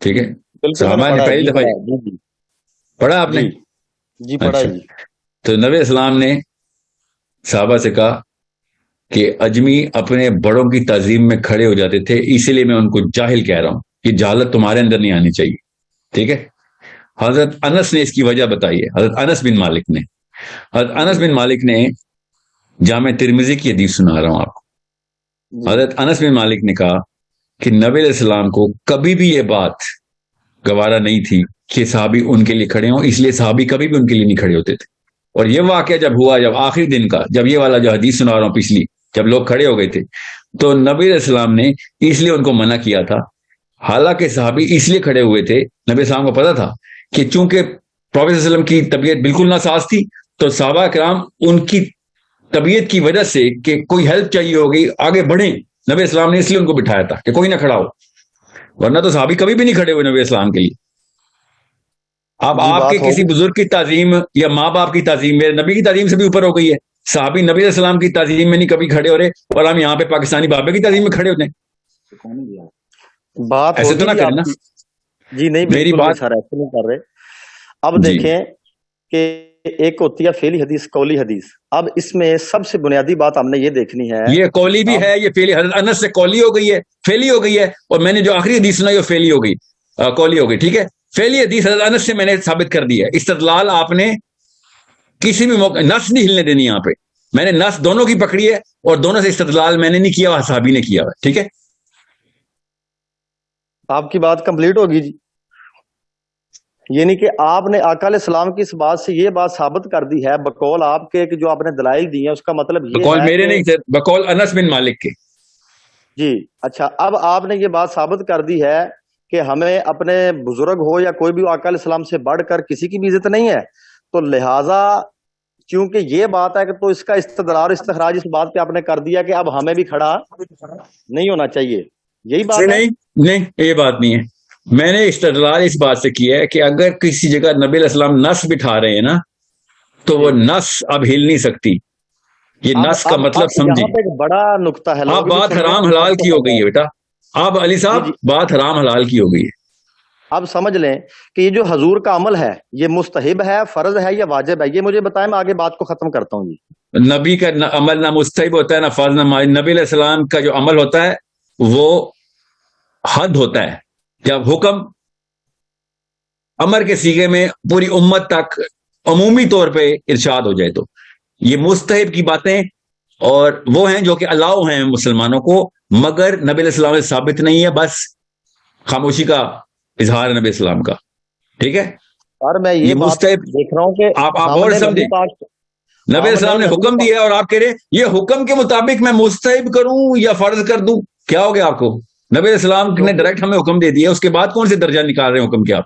S2: ٹھیک ہے،
S1: بالکل میں نے
S2: صحابہ نے
S1: پڑھا ہے،
S2: پہلی
S1: جی
S2: دفعہ
S1: پڑھا ہے، جی جی
S2: پڑھا آپ نے؟
S1: جی جی پڑھا ہے
S2: اچھا،
S1: جی۔
S2: تو نبی السلام نے صحابہ سے کہا کہ اجمی اپنے بڑوں کی تعظیم میں کھڑے ہو جاتے تھے، اسی لیے میں ان کو جاہل کہہ رہا ہوں، کہ جہالت تمہارے اندر نہیں آنی چاہیے، ٹھیک ہے۔ حضرت انس نے اس کی وجہ بتائی ہے، حضرت انس بن مالک نے جامع ترمذی کی حدیث سنا رہا ہوں آپ کو۔ حضرت انس بن مالک نے کہا کہ نبی علیہ السلام کو کبھی بھی یہ بات گوارا نہیں تھی کہ صحابی ان کے لیے کھڑے ہوں، اس لیے صحابی کبھی بھی ان کے لیے نہیں کھڑے ہوتے تھے۔ اور یہ واقعہ جب ہوا، جب آخری دن کا، جب یہ والا جو حدیث سنا رہا ہوں پچھلی، جب لوگ کھڑے ہو گئے تھے، تو نبی علیہ السلام نے اس لیے ان کو منع کیا تھا۔ حالانکہ صحابی اس لیے کھڑے ہوئے تھے، نبی علیہ السلام کو پتا تھا کہ چونکہ پروفیٹ صلی اللہ علیہ وسلم کی طبیعت بالکل ناساز تھی، تو صحابہ کرام ان کی طبیعت کی وجہ سے کہ کوئی ہیلپ چاہیے ہوگی، آگے بڑھیں، نبی اسلام نے اس لیے ان کو بٹھایا تھا کہ کوئی نہ کھڑا ہو، ورنہ تو صحابی کبھی بھی نہیں کھڑے ہوئے نبی اسلام کے لیے۔ اب آپ کے کسی بزرگ کی تعظیم یا ماں باپ کی تعظیم میرے نبی کی تعظیم سے بھی اوپر ہو گئی ہے، صحابی نبی علیہ السلام کی تعظیم میں نہیں کبھی کھڑے ہو رہے، اور ہم یہاں پہ پاکستانی بابے کی تعظیم میں کھڑے ہوتے ہیں،
S1: بات
S2: ایسے تو نہ کرنا
S1: جی، نہیں
S2: میری
S1: بالکل
S2: بات۔
S1: سر ایسے نہیں کر رہے۔ اب دیکھیں کہ ایک ہوتی ہے فعلی حدیث، قولی حدیث۔ اب اس میں سب سے بنیادی بات ہم نے یہ دیکھنی ہے،
S2: یہ قولی بھی ہے، یہ فعلی، حضرت انس سے قولی ہو گئی ہے، فعلی ہو گئی ہے، اور میں نے جو آخری حدیث سنائی وہ فعلی ہو گئی، قولی ہو گئی، ٹھیک ہے۔ فعلی حدیث حضرت انس سے میں نے ثابت کر دی ہے۔ استدلال آپ نے کسی بھی موقع نس نہیں ہلنے دینی، یہاں پہ میں نے نس دونوں کی پکڑی ہے، اور دونوں سے استدلال میں نے نہیں کیا، صحابی نے کیا، ٹھیک ہے۔
S1: آپ کی بات کمپلیٹ ہوگی جی، یعنی کہ آپ نے آقا علیہ السلام کی اس بات سے یہ بات ثابت کر دی ہے بقول آپ کے، کہ جو آپ نے دلائل دی ہیں اس کا مطلب یہ
S2: بقول
S1: ہے
S2: میرے
S1: کہ
S2: نہیں تھے، بقول انس بن مالک کے۔
S1: جی اچھا، اب آپ نے یہ بات ثابت کر دی ہے کہ ہمیں اپنے بزرگ ہو یا کوئی بھی آقا علیہ السلام سے بڑھ کر کسی کی بھی عزت نہیں ہے، تو لہٰذا چونکہ یہ بات ہے کہ تو اس کا استدلال استخراج اس بات پہ آپ نے کر دیا کہ اب ہمیں بھی کھڑا نہیں ہونا چاہیے، یہی بات ہے؟
S2: نہیں، یہ بات نہیں ہے۔ میں نے استدلال اس بات سے کیا ہے کہ اگر کسی جگہ نبی علیہ السلام نس بٹھا رہے ہیں نا، تو وہ نس اب ہل نہیں سکتی، یہ نس کا مطلب سمجھیں۔
S1: یہاں پہ ایک بڑا نقطہ ہے،
S2: اب بات حرام حلال کی ہو گئی ہے بیٹا، اب علی صاحب بات حرام حلال کی ہو گئی ہے۔
S1: اب سمجھ لیں کہ یہ جو حضور کا عمل ہے، یہ مستحب ہے، فرض ہے یا واجب ہے، یہ مجھے بتائیں، میں آگے بات کو ختم کرتا ہوں جی۔
S2: نبی کا عمل نہ مستحب ہوتا ہے نہ فرض، نہ نبی علیہ السلام کا جو عمل ہوتا ہے وہ حد ہوتا ہے، جب حکم امر کے سیغے میں پوری امت تک عمومی طور پہ ارشاد ہو جائے، تو یہ مستحب کی باتیں اور وہ ہیں جو کہ الاؤ ہیں مسلمانوں کو، مگر نبی علیہ السلام سے ثابت نہیں ہے، بس خاموشی کا اظہار ہے نبی السلام کا، ٹھیک ہے۔
S1: اور میں یہ بات دیکھ رہا ہوں کہ
S2: آپ اور سمجھیں، نبی علیہ السلام نے حکم دیا اور آپ کہہ رہے یہ حکم کے مطابق میں مستحب کروں یا فرض کر دوں، کیا ہو گیا آپ کو؟ نبی علیہ السلام نے ڈائریکٹ ہمیں حکم دے دیا، اس کے بعد کون سے درجہ نکال رہے ہیں حکم کے آپ؟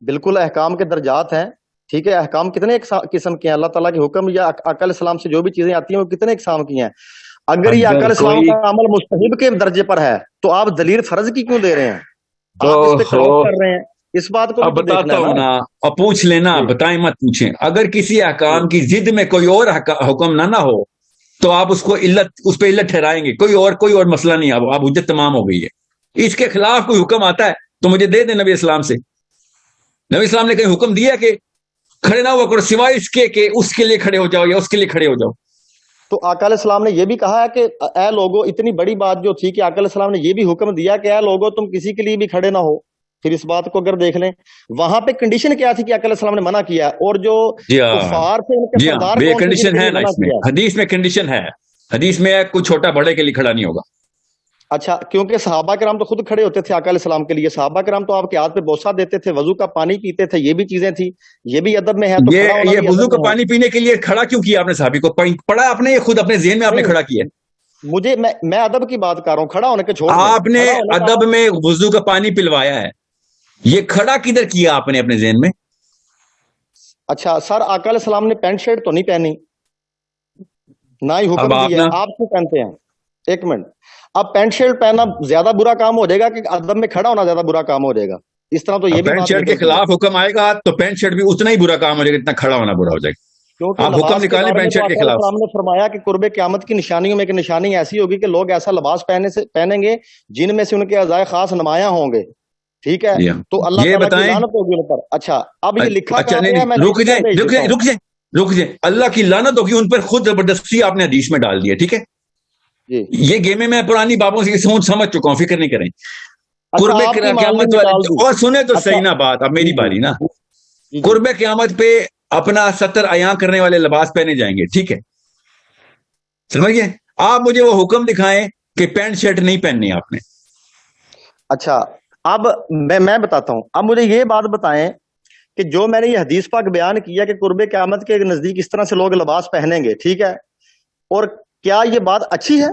S1: بالکل احکام کے درجات ہیں، ٹھیک ہے۔ احکام کتنے قسم کے ہیں؟ اللہ تعالیٰ کے حکم یا آقا علیہ السلام سے جو بھی چیزیں آتی ہیں وہ کتنے اقسام کی ہیں؟ اگر یہ آقا علیہ السلام کا عمل مستحب کے درجے پر ہے تو آپ دلیل فرض کی کیوں دے رہے ہیں؟ آپ اس پہ کراس کر رہے ہیں، اس بات کو
S2: اب بتاتا ہوں نا، اور پوچھ لینا، بتائیں مت پوچھیں۔ اگر کسی احکام کی ضد میں کوئی اور حکم نہ ہو تو آپ اس کو اس پہ علت ٹھہرائیں گے, کوئی اور مسئلہ نہیں, اب حجت تمام ہو گئی ہے. اس کے خلاف کوئی حکم آتا ہے تو مجھے دے دیں نبی اسلام سے. نبی اسلام نے کہیں حکم دیا کہ کھڑے نہ ہوا کرو سوائے اس کے کہ اس کے لیے کھڑے ہو جاؤ یا اس کے لیے کھڑے ہو جاؤ.
S1: تو آقا علیہ السلام نے یہ بھی کہا ہے کہ اے لوگو, اتنی بڑی بات جو تھی کہ آقا علیہ السلام نے یہ بھی حکم دیا کہ اے لوگو تم کسی کے لیے بھی کھڑے نہ ہو. پھر اس بات کو اگر دیکھ لیں وہاں پہ کنڈیشن کیا تھی کہ آقا علیہ السلام نے منع کیا, اور جو کفار تھے ان کے سردار
S2: بے
S1: کون تھے
S2: کنڈیشن ہے نا, اس میں حدیث میں کنڈیشن ہے, حدیث میں کوئی چھوٹا بڑے کے لیے کھڑا نہیں ہوگا.
S1: اچھا, کیونکہ صحابہ کرام تو خود کھڑے ہوتے تھے آقا علیہ السلام کے لیے, صحابہ کرام تو آپ کے ہاتھ پہ بوسہ دیتے تھے, وضو کا پانی پیتے تھے, یہ بھی چیزیں تھی, یہ بھی ادب میں ہے. تو
S2: یہ وضو کا پانی پینے کے لیے کھڑا کیوں کیا آپ نے صحابی کو؟ پڑھا آپ نے, یہ خود اپنے ذہن میں آپ نے کھڑا کیا؟
S1: مجھے میں ادب کی بات کر رہا ہوں, کھڑا ہونے کے چھوڑ.
S2: آپ نے ادب میں وضو کا پانی پلوایا ہے, یہ کھڑا کدھر کیا آپ نے اپنے ذہن میں؟
S1: اچھا سر, آقا علیہ السلام نے پینٹ شرٹ تو نہیں پہنی, نہ ہی حکم دیا, آپ کیوں پہنتے ہیں؟ ایک منٹ, اب پینٹ شرٹ پہننا زیادہ برا کام ہو جائے گا کہ ادب میں کھڑا ہونا زیادہ برا کام ہو جائے گا؟ اس طرح تو یہ بھی
S2: پینٹ شرٹ کے خلاف حکم آئے گا تو پینٹ شرٹ بھی اتنا ہی برا کام ہو جائے گا جتنا کھڑا ہونا برا ہو جائے گا. آپ حکم نکالیں پینٹ شرٹ کے خلاف.
S1: نے فرمایا کہ قرب قیامت کی نشانیوں میں ایک نشانی ایسی ہوگی کہ لوگ ایسا لباس پہنیں گے جن میں سے ان کے اعضائے خاص نمایاں ہوں گے. ٹھیک ہے, تو اللہ
S2: یہ بتائیں,
S1: لعنت ہوگی ان پر. اچھا اب یہ لکھا
S2: رک جائیں, اللہ کی لعنت ہوگی ان پر, خود زبردستی آپ نے حدیث میں ڈال دیا. ٹھیک ہے, یہ گیمیں میں پرانی بابوں سے سوچ سمجھ چکا ہوں, فکر نہیں کریں. قرب قیامت اور سنیں تو صحیح نا بات, اب میری باری نا. قرب قیامت پہ اپنا ستر عیاں کرنے والے لباس پہنے جائیں گے. ٹھیک ہے, سمجھ گئے؟ آپ مجھے وہ حکم دکھائیں کہ پینٹ شرٹ نہیں پہننی آپ نے.
S1: اچھا اب میں بتاتا ہوں, اب مجھے یہ بات بتائیں کہ جو میں نے یہ حدیث پاک بیان کیا کہ قرب قیامت کے نزدیک اس طرح سے لوگ لباس پہنیں گے, ٹھیک ہے, اور کیا یہ بات اچھی ہے؟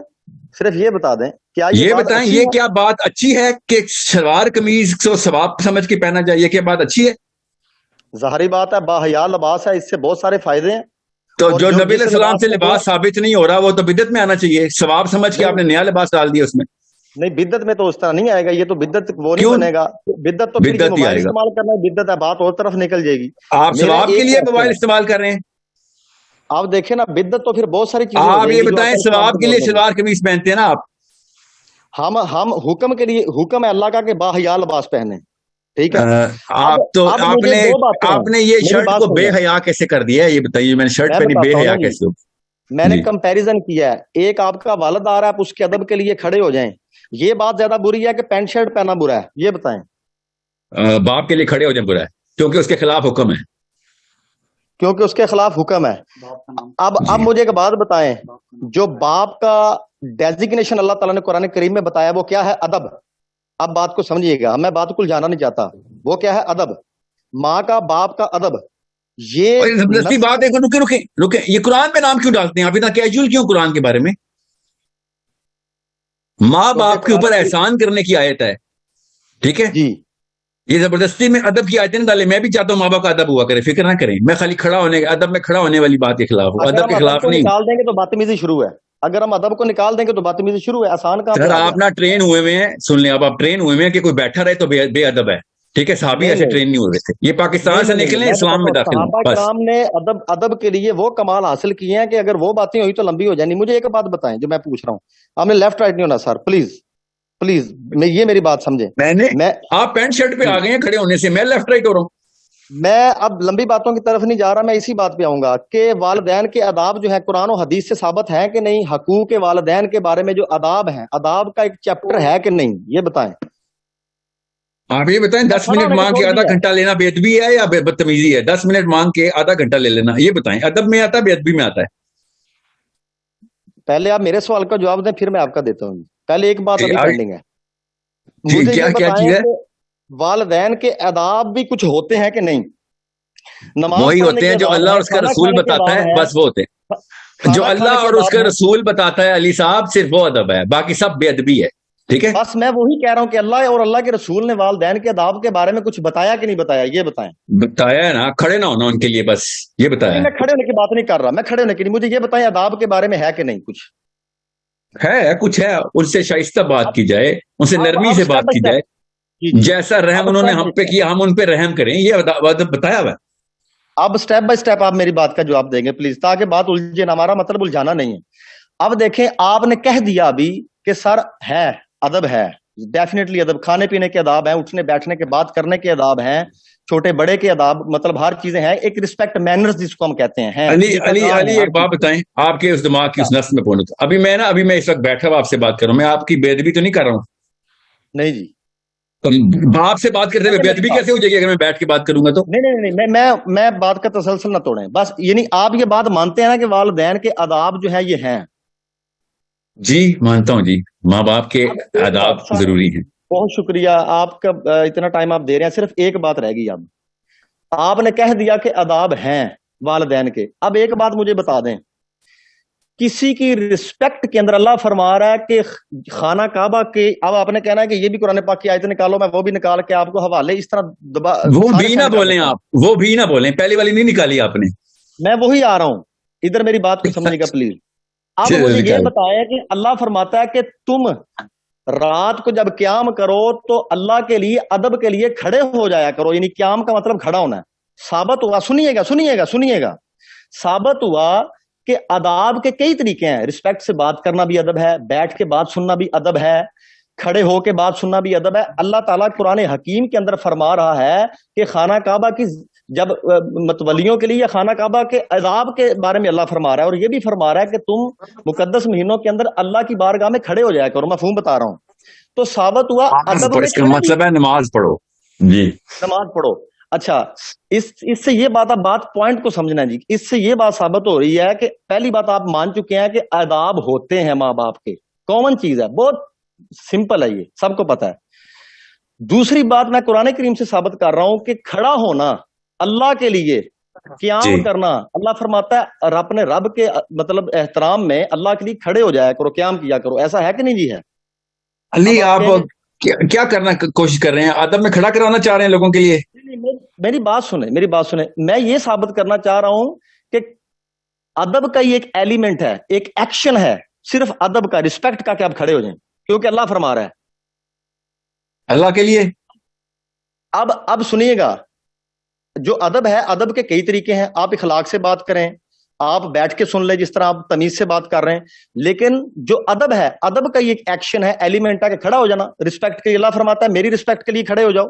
S1: صرف یہ بتا دیں, کیا
S2: یہ بتائیں یہ کیا بات اچھی ہے کہ شلوار قمیض کو ثواب سمجھ کے پہنا جائے, یہ کیا بات اچھی ہے؟
S1: ظاہری بات ہے, باحیا لباس ہے, اس سے بہت سارے فائدے ہیں.
S2: تو جو نبی علیہ السلام سے لباس ثابت نہیں ہو رہا وہ تو بدعت میں آنا چاہیے, ثواب سمجھ کے آپ نے نیا لباس ڈال دیا اس میں.
S1: نہیں, بدعت میں تو اس طرح نہیں آئے گا, یہ تو بدعت وہ نہیں بنے گا. بدعت تو پھر موبائل استعمال کرنا ہے, بدعت ہے, بات اور طرف نکل جائے گی.
S2: آپ ثواب کے لیے موبائل استعمال کر رہے ہیں,
S1: آپ دیکھیں نا, بدعت تو پھر بہت ساری چیزیں.
S2: آپ یہ بتائیں ثواب کے لیے شلوار قمیض پہنتے ہیں نا آپ؟
S1: ہم حکم کے لیے, حکم ہے اللہ کا کہ باحیا لباس پہنے. ٹھیک ہے,
S2: آپ نے یہ شرٹ کو بے حیا کیسے کر دیا ہے یہ بتائیے؟ میں نے شرٹ پہنی, بے حیا کیسے ہو؟
S1: میں نے کمپیریزن کیا ہے, ایک آپ کا والد آ رہا ہے, آپ اس کے ادب کے لیے کھڑے ہو جائیں, یہ بات زیادہ بری ہے کہ پینٹ شرٹ پہنا برا ہے؟ یہ بتائیں.
S2: باپ کے لیے کھڑے ہو جائیں برا ہے کیونکہ اس کے خلاف حکم ہے,
S1: کیونکہ اس کے خلاف حکم ہے. اب مجھے ایک بات بتائیں, جو باپ کا ڈیزیگنیشن اللہ تعالیٰ نے قرآن کریم میں بتایا وہ کیا ہے؟ ادب. اب بات کو سمجھیے گا, میں بات کو جانا نہیں چاہتا, وہ کیا ہے؟ ادب. ماں کا, باپ کا ادب. یہ
S2: زبردستی بات ہے. رکے, یہ قرآن میں نام کیوں ڈالتے ہیں آپ اتنا کیجول کیوں قرآن کے بارے میں؟ ماں باپ کے اوپر احسان کرنے کی آیت ہے, ٹھیک ہے جی. یہ زبردستی میں ادب کی آیتیں ڈالے. میں بھی چاہتا ہوں ماں باپ کا ادب ہوا کرے, فکر نہ کریں. میں خالی کھڑا ہونے, ادب میں کھڑا ہونے والی بات کے خلاف ہوں, ادب کے خلاف نہیں.
S1: نکال دیں گے تو بدتمیزی شروع ہے, اگر ہم ادب کو نکال دیں گے تو بدتمیزی شروع ہے. آسان کام.
S2: سر آپ نہ ٹرین ہوئے ہوئے ہیں, سن لیں آپ ٹرین ہوئے ہوئے ہیں کہ کوئی بیٹھا رہے تو بے ادب ہے, ٹھیک ہے؟ صحابی ایسے ٹرین نہیں ہوئے تھے, یہ پاکستان سے نکلے اسلام میں داخل.
S1: صحابہ کرام نے ادب کے لیے وہ کمال حاصل کیے ہیں کہ اگر وہ باتیں ہوئی تو لمبی ہو جائیں. مجھے ایک بات بتائیں جو میں پوچھ رہا ہوں, آپ نے لیفٹ رائٹ نہیں ہونا سر, پلیز یہ میری بات سمجھیں.
S2: آپ پینٹ شرٹ پہ آ گئے ہیں کھڑے ہونے سے, میں لیفٹ رائٹ ہو رہا ہوں.
S1: میں اب لمبی باتوں کی طرف نہیں جا رہا, میں اسی بات پہ آؤں گا کہ والدین کے آداب جو ہیں قرآن و حدیث سے ثابت ہیں کہ نہیں؟ حقوق والدین کے بارے میں جو آداب ہیں, آداب کا ایک چیپٹر ہے کہ نہیں؟ یہ بتائیں.
S2: آپ یہ بتائیں 10 منٹ مانگ کے آدھا گھنٹہ لینا بے ادبی ہے یا بدتمیزی ہے؟ 10 منٹ مانگ کے آدھا گھنٹہ لے لینا, یہ بتائیں ادب میں آتا ہے بے ادبی میں آتا ہے؟
S1: پہلے آپ میرے سوال کا جواب دیں, پھر میں آپ کا دیتا ہوں. پہلے ایک بات ابھی پینڈنگ ہے, مجھے یہ بتائیں کہ والدین کے آداب بھی کچھ ہوتے ہیں کہ نہیں؟
S2: وہی ہوتے ہیں جو اللہ اور اس کا رسول بتاتا ہے, بس وہ ہوتے ہیں جو اللہ اور اس کا رسول بتاتا ہے. علی صاحب صرف وہ ادب ہے, باقی سب بے ادبی ہے, ٹھیک ہے؟
S1: بس میں وہی کہہ رہا ہوں کہ اللہ اور اللہ کے رسول نے والدین کے آداب کے بارے میں کچھ بتایا کہ نہیں بتایا؟ یہ بتائیں.
S2: بتایا ہے نا, کھڑے نہ ہونا ان کے لیے, بس یہ بتایا.
S1: میں کھڑے ہونے کی بات نہیں کر رہا, میں کھڑے ہونے کی نہیں, مجھے یہ بتائیں آداب کے بارے میں ہے کہ نہیں کچھ؟
S2: ہے, کچھ ہے. ان سے شائستہ بات کی جائے, ان سے نرمی سے بات کی جائے, جیسا رحم انہوں نے ہم پہ کیا ہم ان پہ رحم کریں, یہ ادب بتایا ہوا ہے.
S1: اب سٹیپ بائی سٹیپ آپ میری بات کا جواب دیں گے پلیز, تاکہ بات الجھے نہ, ہمارا مطلب الجھانا نہیں ہے. اب دیکھیں آپ نے کہہ دیا ابھی کہ سر ہے ادب ہے ڈیفینیٹلی ادب, کھانے پینے کے آداب ہیں, اٹھنے بیٹھنے کے بات کرنے کے آداب ہیں, چھوٹے بڑے کے آداب, مطلب ہر چیزیں ہیں, ایک رسپیکٹ مینرز جس کو ہم کہتے ہیں.
S2: علی ایک بات بتائیں, آپ کے اس دماغ کی اس نس میں پہنچ, ابھی میں اس وقت بیٹھا ہوا آپ سے بات کر رہا ہوں, میں آپ کی بے ادبی تو نہیں کر رہا ہوں؟
S1: نہیں جی,
S2: آپ سے بات کرتے ہوئے بے ادبی کیسے ہو جائے گی اگر میں بیٹھ کے بات کروں گا تو؟
S1: نہیں, میں بات کا تسلسل نہ توڑیں بس, یعنی آپ یہ بات مانتے ہیں نا کہ والدین کے آداب جو ہے یہ ہیں؟
S2: جی مانتا ہوں جی, ماں باپ کے آداب ضروری ہیں.
S1: بہت شکریہ آپ کا, اتنا ٹائم آپ دے رہے ہیں, صرف ایک بات رہ گئی. اب آپ نے کہہ دیا کہ آداب ہیں والدین کے, اب ایک بات مجھے بتا دیں, کسی کی رسپیکٹ کے اندر اللہ فرما رہا ہے کہ خانہ کعبہ کے, اب آپ نے کہنا ہے کہ یہ بھی قرآن پاک کی آیت نکالو, میں وہ بھی نکال کے آپ کو حوالے اس طرح
S2: وہ بھی نہ بولیں آپ, وہ بھی نہ بولیں, پہلی والی نہیں نکالی آپ نے. میں
S1: وہی آ رہا ہوں, ادھر میری بات کو سمجھے گا پلیز. اب مجھے یہ بتایا کہ اللہ فرماتا ہے کہ تم رات کو جب قیام کرو تو اللہ کے لیے ادب کے لیے کھڑے ہو جایا کرو, یعنی قیام کا مطلب کھڑا ہونا ہے. ثابت ہوا, سنیے گا, ثابت ہوا کہ آداب کے کئی طریقے ہیں. رسپیکٹ سے بات کرنا بھی ادب ہے, بیٹھ کے بات سننا بھی ادب ہے, کھڑے ہو کے بات سننا بھی ادب ہے. اللہ تعالیٰ قرآن حکیم کے اندر فرما رہا ہے کہ خانہ کعبہ کی جب متولیوں کے لیے یا خانہ کعبہ کے آداب کے بارے میں اللہ فرما رہا ہے, اور یہ بھی فرما رہا ہے کہ تم مقدس مہینوں کے اندر اللہ کی بارگاہ میں کھڑے ہو جایا کرو. مفہوم بتا رہا ہوں. تو ثابت ہوا ادب میں,
S2: اس کا مطلب ہے نماز پڑھو. جی
S1: نماز پڑھو. اچھا, اس سے یہ بات پوائنٹ کو سمجھنا جی, اس سے یہ بات ثابت ہو رہی ہے کہ پہلی بات آپ مان چکے ہیں کہ آداب ہوتے ہیں ماں باپ کے, کامن چیز ہے, بہت سمپل ہے, یہ سب کو پتا ہے. دوسری بات میں قرآن کریم سے ثابت کر رہا ہوں کہ کھڑا ہونا اللہ کے لیے, قیام کرنا, اللہ فرماتا ہے اور اپنے رب کے مطلب احترام میں اللہ کے لیے کھڑے ہو جایا کرو, قیام کیا کرو. ایسا ہے کہ نہیں جی؟ ہے
S2: علی, آپ کیا کرنا کوشش کر رہے ہیں, ادب میں کھڑا کرانا چاہ رہے ہیں لوگوں کے لیے؟
S1: میری بات سنیں, میں یہ ثابت کرنا چاہ رہا ہوں کہ ادب کا یہ ایک ایلیمنٹ ہے, ایک ایکشن ہے صرف ادب کا, رسپیکٹ کا, کہ آپ کھڑے ہو جائیں, کیونکہ اللہ فرما رہا ہے
S2: اللہ کے لیے.
S1: اب سنیے گا, جو ادب ہے, ادب کے کئی طریقے ہیں. آپ اخلاق سے بات کریں, آپ بیٹھ کے سن لیں جس طرح آپ تمیز سے بات کر رہے ہیں, لیکن جو ادب ہے, ادب کا یہ ایک ایکشن ہے, ایلیمنٹ ہے کہ کھڑا ہو جانا رسپیکٹ کے لیے. اللہ فرماتا ہے میری رسپیکٹ کے لیے کھڑے ہو جاؤ.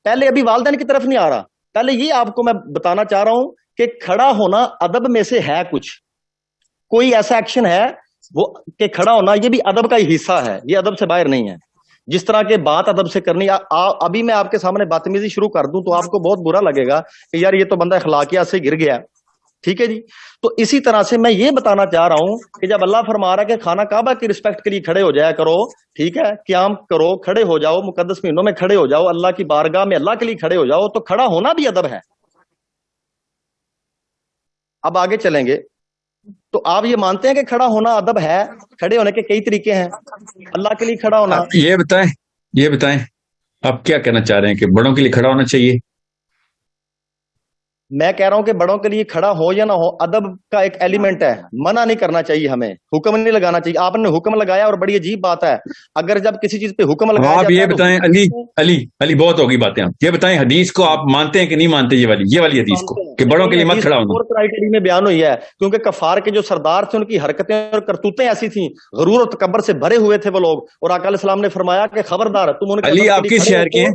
S1: پہلے ابھی والدین کی طرف نہیں آ رہا, پہلے یہ آپ کو میں بتانا چاہ رہا ہوں کہ کھڑا ہونا ادب میں سے ہے, کچھ کوئی ایسا ایکشن ہے وہ کہ کھڑا ہونا, یہ بھی ادب کا ہی حصہ ہے, یہ ادب سے باہر نہیں ہے. جس طرح کے بات ادب سے کرنی, ابھی میں آپ کے سامنے بدتمیزی شروع کر دوں تو آپ کو بہت برا لگے گا کہ یار یہ تو بندہ اخلاقیات سے گر گیا, ٹھیک ہے جی. تو اسی طرح سے میں یہ بتانا چاہ رہا ہوں کہ جب اللہ فرما رہا ہے کہ خانہ کعبہ کی رسپیکٹ کے لیے کھڑے ہو جایا کرو, ٹھیک ہے, قیام کرو, کھڑے ہو جاؤ, مقدس مہینوں میں کھڑے ہو جاؤ, اللہ کی بارگاہ میں اللہ کے لیے کھڑے ہو جاؤ, تو کھڑا ہونا بھی ادب ہے. اب آگے چلیں گے, تو آپ یہ مانتے ہیں کہ کھڑا ہونا ادب ہے؟ کھڑے ہونے کے کئی طریقے ہیں, اللہ کے لیے کھڑا ہونا.
S2: یہ بتائیں آپ کیا کہنا چاہ رہے ہیں کہ بڑوں کے لیے کھڑا ہونا چاہیے؟
S1: میں کہہ رہا ہوں کہ بڑوں کے لیے کھڑا ہو یا نہ ہو, ادب کا ایک ایلیمنٹ ہے, منع نہیں کرنا چاہیے, ہمیں حکم نہیں لگانا چاہیے. آپ نے حکم لگایا, اور بڑی عجیب بات ہے, اگر جب کسی چیز پہ حکم لگایا
S2: آپ یہ بتائیں, علی بہت ہوگی باتیں, آپ یہ بتائیں حدیث کو آپ مانتے ہیں کہ نہیں مانتے, یہ والی حدیث کو کہ بڑوں کے لیے مت کھڑا ہونا؟
S1: کرائٹیریا میں بیان ہوئی ہے, کیونکہ کفار کے جو سردار تھے ان کی حرکتیں اور کرتوتیں ایسی تھیں, غرور اور تکبر سے بھرے ہوئے تھے وہ لوگ, اور آقا علیہ السلام نے فرمایا کہ خبردار تم ان کے.
S2: علی آپ کس شہر کے ہیں؟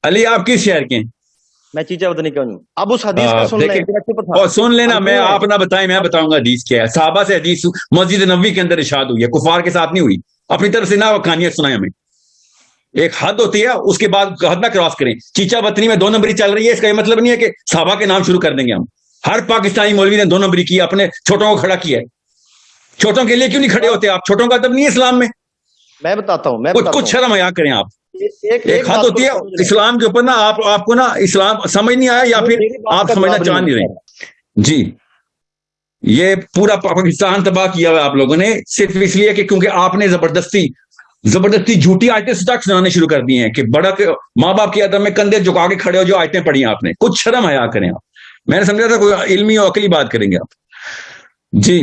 S2: علی آپ کس شہر کے ہیں؟
S1: میں چیچا ودنی کا ہوں. اب اس حدیث کا
S2: سن لینا, میں آپ نہ بتائیں, میں بتاؤں گا حدیث کیا ہے. صحابہ سے حدیث مسجد نبوی کے اندر ارشاد ہوئی ہے, کفار کے ساتھ نہیں ہوئی. اپنی طرف سے نہ کہانیاں سنائیں ہمیں, ایک حد ہوتی ہے, اس کے بعد حد نہ کراس کریں. چیچا وطنی میں 2 نمبری چل رہی ہے, اس کا یہ مطلب نہیں ہے کہ صحابہ کے نام شروع کر دیں گے ہم. ہر پاکستانی مولوی نے 2 نمبری کی, اپنے چھوٹوں کو کھڑا کیا ہے. چھوٹوں کے لیے کیوں نہیں کھڑے ہوتے آپ؟ چھوٹوں کا ادب نہیں ہے اسلام میں.
S1: میں بتاتا ہوں,
S2: کچھ شرم حیا کریں آپ. ایک حد ہوتی ہے اسلام کے اوپر نا, آپ کو نا اسلام سمجھ نہیں آیا, یا پھر آپ سمجھنا چاہ نہیں رہے. جی, یہ پورا پاکستان تباہ کیا ہوا آپ لوگوں نے, صرف اس لیے کہ کیونکہ آپ نے زبردستی جھوٹی آیتیں سٹاک سنانے شروع کر دی ہیں کہ بڑا ماں باپ کی ادب میں کندھے جھکا کے کھڑے ہو, جو آیتیں پڑھی ہیں آپ نے. کچھ شرم حیا کریں آپ. میں نے سمجھا تھا کوئی علمی اور عقلی بات کریں گے آپ. جی